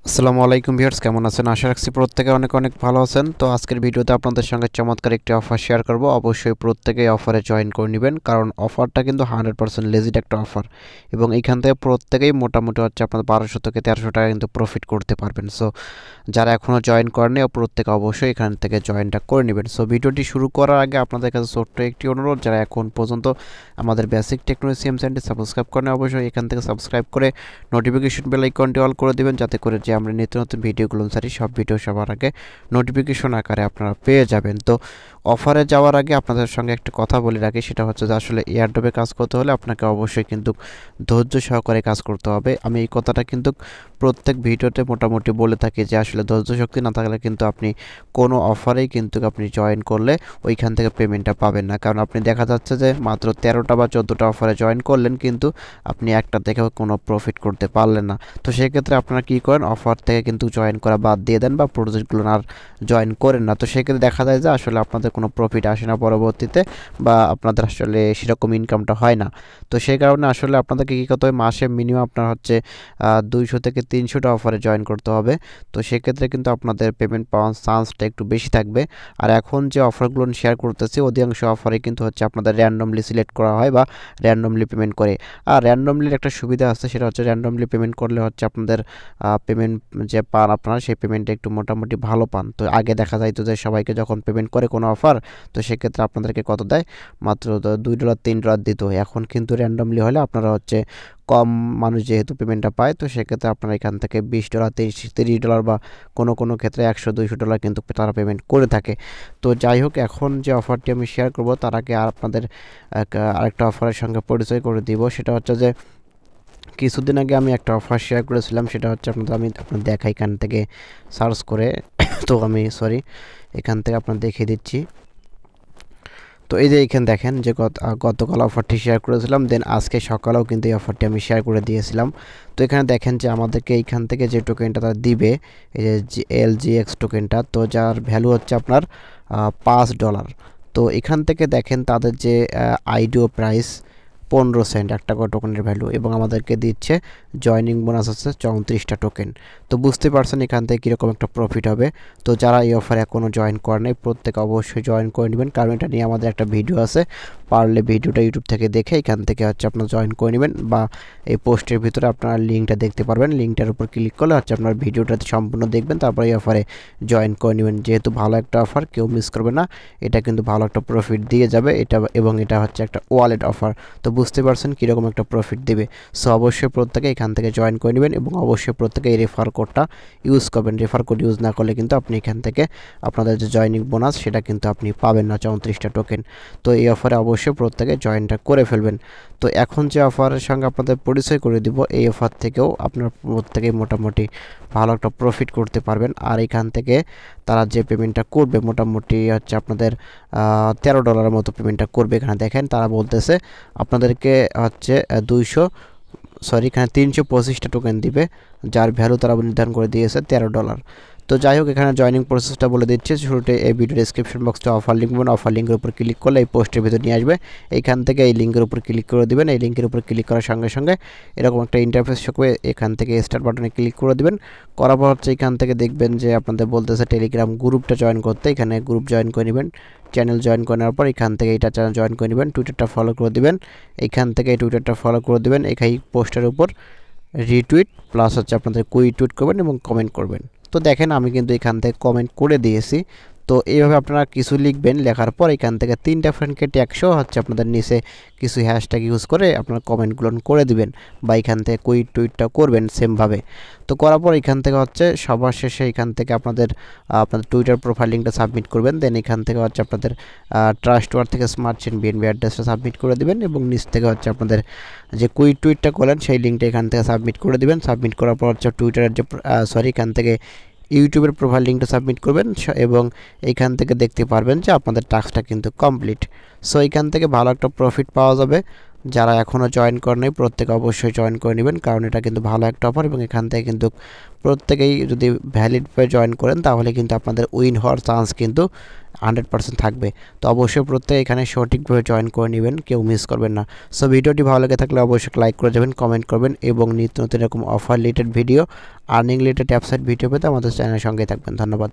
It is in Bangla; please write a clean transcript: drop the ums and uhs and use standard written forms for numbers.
আসসালামু আলাইকুম ভিউয়ার্স, কেমন আছেন? আশা রাখছি প্রত্যেকে অনেক অনেক ভালো আছেন। তো আজকের ভিডিওতে আপনাদের সঙ্গে চমৎকার একটি অফার শেয়ার করব। অবশ্যই প্রত্যেকেই অফারে জয়েন করে নেবেন, কারণ অফারটা কিন্তু 100% লেজিট একটা অফার এবং এইখান থেকে প্রত্যেকেই মোটামুটি হচ্ছে আপনাদের 1200 থেকে 1300 টাকা কিন্তু প্রফিট করতে পারবেন। সো যারা এখনও জয়েন করেনি প্রত্যেকে অবশ্যই এখান থেকে জয়েনটা করে নেবেন। সো ভিডিওটি শুরু করার আগে আপনাদের কাছে ছোট্ট একটি অনুরোধ, যারা এখন পর্যন্ত আমাদের বেসিক টেকনোলজি সিএম চ্যানেলটি সাবস্ক্রাইব করেন অবশ্যই এখান থেকে সাবস্ক্রাইব করে নোটিফিকেশন বেল আইকনটি অল করে দিবেন, যাতে করে যে আমরা নিত্য নতুন ভিডিওগুলো ছাড়ি সব ভিডিও সবার আগে নোটিফিকেশন আকারে আপনারা পেয়ে যাবেন। তো অফারে যাওয়ার আগে আপনাদের সঙ্গে একটা কথা বলে রাখি, সেটা হচ্ছে যে আসলে এয়ারড্রপে কাজ করতে হলে আপনাকে অবশ্যই কিন্তু ধৈর্য সহকারে কাজ করতে হবে। আমি এই কথাটা কিন্তু প্রত্যেক ভিডিওতে মোটামুটি বলে থাকি যে আসলে ধৈর্য শক্তি না থাকলে কিন্তু আপনি কোনো অফারেই কিন্তু আপনি জয়েন করলে ওইখান থেকে পেমেন্টটা পাবেন না। কারণ আপনি দেখা যাচ্ছে যে মাত্র 13টা বা 14টা অফারে জয়েন করলেন, কিন্তু আপনি একটা দেখেও কোনো প্রফিট করতে পারলেন না। তো সেক্ষেত্রে আপনারা কী করেন, অফার থেকে কিন্তু জয়েন করা বাদ দিয়ে দেন বা প্রজেক্টগুলো আর জয়েন করেন না। তো সেক্ষেত্রে দেখা যায় যে আসলে আপনাদের কোনো প্রফিট আসে না পরবর্তীতে, বা আপনাদের আসলে সেরকম ইনকামটা হয় না। তো সেই কারণে আসলে আপনাদেরকে কী করতে হবে, মাসে মিনিমাম আপনার হচ্ছে 200 থেকে 300টা অফারে জয়েন করতে হবে। তো সেক্ষেত্রে কিন্তু আপনাদের পেমেন্ট পাওয়ার চান্সটা একটু বেশি থাকবে। আর এখন যে অফারগুলো শেয়ার করতেছি অধিকাংশ অফারে কিন্তু হচ্ছে আপনাদের র্যান্ডমলি সিলেক্ট করা হয় বা র্যান্ডমলি পেমেন্ট করে। আর র্যান্ডমলির একটা সুবিধা আছে, সেটা হচ্ছে র্যান্ডমলি পেমেন্ট করলে হচ্ছে আপনাদের পেমেন্ট যে পান আপনারা, সেই পেমেন্টটা একটু মোটামুটি ভালো পান। তো আগে দেখা যাইতো যে সবাইকে যখন পেমেন্ট করে কোনো অফার, তো সেক্ষেত্রে আপনাদেরকে কত দেয়, মাত্র $2 $3 দিত। এখন কিন্তু র্যান্ডমলি হলে আপনারা হচ্ছে কম মানুষ যেহেতু পেমেন্টটা পায়, তো সেক্ষেত্রে আপনারা এখান থেকে $20 $30 বা কোনো ক্ষেত্রে $100-200 কিন্তু তারা পেমেন্ট করে থাকে। তো যাই হোক, এখন যে অফারটি আমি শেয়ার করব তার আগে আর আপনাদের আরেকটা অফারের সঙ্গে পরিচয় করে দিব। সেটা হচ্ছে যে কিছুদিন আগে আমি একটা অফার শেয়ার করেছিলাম, সেটা হচ্ছে আপনার দেখাই এখান থেকে সার্চ করে তো আমি এখান থেকে আপনার দেখিয়ে দিচ্ছি। তো এই যে এখানে দেখেন যে গতকাল অফারটি শেয়ার করেছিলাম, দেন আজকে সকালেও কিন্তু এই অফারটি আমি শেয়ার করে দিয়েছিলাম। তো এখানে দেখেন যে আমাদেরকে এইখান থেকে যে টোকেনটা তারা দিবে, এই যে LGX টোকেনটা, তো যার ভ্যালু হচ্ছে আপনার $5। তো এখান থেকে দেখেন তাদের যে আইডিও প্রাইস 15 সেন্ট একটা করে টোকেনের ভ্যালু, এবং আমাদেরকে দিচ্ছে জয়নিং বোনাস হচ্ছে 34টা টোকেন। তো বুঝতে পারছেন এখান থেকে কীরকম একটা প্রফিট হবে। তো যারা এই অফারে এখনও জয়েন করে নাই প্রত্যেকে অবশ্যই জয়েন করে নেবেন, কারণ এটা নিয়ে আমাদের একটা ভিডিও আছে। পারলে ভিডিওটা ইউটিউব থেকে দেখে এখান থেকে হচ্ছে আপনার জয়েন করে নেবেন, বা এই পোস্টের ভিতরে আপনারা লিঙ্কটা দেখতে পারবেন। লিঙ্কটার উপর ক্লিক করলে হচ্ছে আপনার ভিডিওটা সম্পূর্ণ দেখবেন, তারপরে এই অফারে জয়েন করে নেবেন। যেহেতু ভালো একটা অফার, কেউ মিস করবে না। এটা কিন্তু ভালো একটা প্রফিট দিয়ে যাবে এটা, এবং এটা হচ্ছে একটা ওয়ালেট অফার। তো বুঝতে পারছেন কীরকম একটা প্রফিট দেবে। সো অবশ্যই প্রত্যেকে এখান থেকে জয়েন করে নেবেন, এবং অবশ্যই প্রত্যেকে এই রেফার কোডটা ইউজ করবেন। রেফার কোড ইউজ না করলে কিন্তু আপনি এখান থেকে আপনাদের যে জয়নিং বোনাস সেটা কিন্তু আপনি পাবেন না, 34টা টোকেন। তো এই অফারে অবশ্যই প্রত্যেকে জয়েনটা করে ফেলবেন। তো এখন যে অফারের সঙ্গে আপনাদের পরিচয় করে দিব, এই অফার থেকেও আপনার প্রত্যেকেই মোটামুটি ভালো একটা প্রফিট করতে পারবেন। আর এখান থেকে তারা যে পেমেন্টটা করবে মোটামুটি হচ্ছে আপনাদের $13 মতো পেমেন্টটা করবে। এখানে দেখেন তারা বলতেছে আপনাদেরকে হচ্ছে 325টা টোকেন দিবে, যার ভ্যালু তারা নির্ধারণ করে দিয়েছে $13। তো যাই হোক, এখানে জয়নিং প্রসেসটা বলে দিচ্ছে শুরুতে। এই ভিডিও ডিসক্রিপশন বক্সটা অফার লিঙ্ক পাবেন, অফার লিঙ্কের উপর ক্লিক করলে এই পোস্টের ভিতর নিয়ে আসবে। এইখান থেকে এই লিঙ্কের উপর ক্লিক করে দিবেন। এই লিঙ্কের উপর ক্লিক করার সঙ্গে সঙ্গে এরকম একটা ইন্টারফেস হবে। এখান থেকে স্টার্ট বাটনে ক্লিক করে দিবেন। করার পর হচ্ছে এখান থেকে দেখবেন যে আপনাদের বলতেছে টেলিগ্রাম গ্রুপটা জয়েন করতে। এখানে গ্রুপ জয়েন করে নেবেন। চ্যানেল জয়েন করার পর এখান থেকে এইটা চ্যানেল জয়েন করে নেবেন। টুইটারটা ফলো করে দিবেন। এইখান থেকে এই টুইটারটা ফলো করে দিবেন। এই পোস্টের উপর রিটুইট প্লাস হচ্ছে আপনাদের টুইট করবেন এবং কমেন্ট করবেন। তো দেখেন আমি কিন্তু এখান থেকে কমেন্ট করে দিয়েছি। তো এইভাবে আপনারা কিছু লিখবেন, লেখার পর এখান থেকে 3টা ফ্রেন্ডকে ট্যাগ সহ হচ্ছে আপনাদের নিচে কিছু হ্যাশট্যাগ ইউজ করে আপনারা কমেন্টগুলো করে দিবেন, বা এখান থেকে টুইটটা করবেন সেমভাবে। তো করার পর এখান থেকে হচ্ছে সবার শেষে এখান থেকে আপনাদের টুইটার প্রোফাইল লিঙ্কটা সাবমিট করবেন। দেন এখান থেকে হচ্ছে আপনাদের ট্রাস্ট ওয়ার থেকে স্মার্ট চেইন BNB অ্যাড্রেসটা সাবমিট করে দিবেন, এবং নিচ থেকে হচ্ছে আপনাদের যে টুইটটা করলেন সেই লিঙ্কটা এখান থেকে সাবমিট করে দিবেন। সাবমিট করার পর হচ্ছে টুইটারের যে এখান থেকে ইউটিউবের প্রোফাইল লিঙ্কটা সাবমিট করবেন, এবং এইখান থেকে দেখতে পারবেন যে আপনাদের টাস্কটা কিন্তু কমপ্লিট। সো এইখান থেকে ভালো একটা প্রফিট পাওয়া যাবে। যারা এখনও জয়েন করেন নাই প্রত্যেকে অবশ্যই জয়েন করে নেবেন, কারণ এটা কিন্তু ভালো একটা অফার এবং এখান থেকে কিন্তু প্রত্যেকেই যদি ভ্যালিড পেয়ে জয়েন করেন তাহলে কিন্তু আপনাদের উইন হওয়ার চান্স কিন্তু 100% থাকবে। তো অবশ্যই প্রত্যেকে এখানে সঠিকভাবে জয়েন করে নেবেন, কেউ মিস করবেন না। সো ভিডিওটি ভালো লেগে থাকলে অবশ্যই লাইক করে যাবেন, কমেন্ট করবেন এবং নিত্য নতুন এরকম offer related video, earning related website video পেতে আমাদের চ্যানেলের সঙ্গেই থাকবেন। ধন্যবাদ।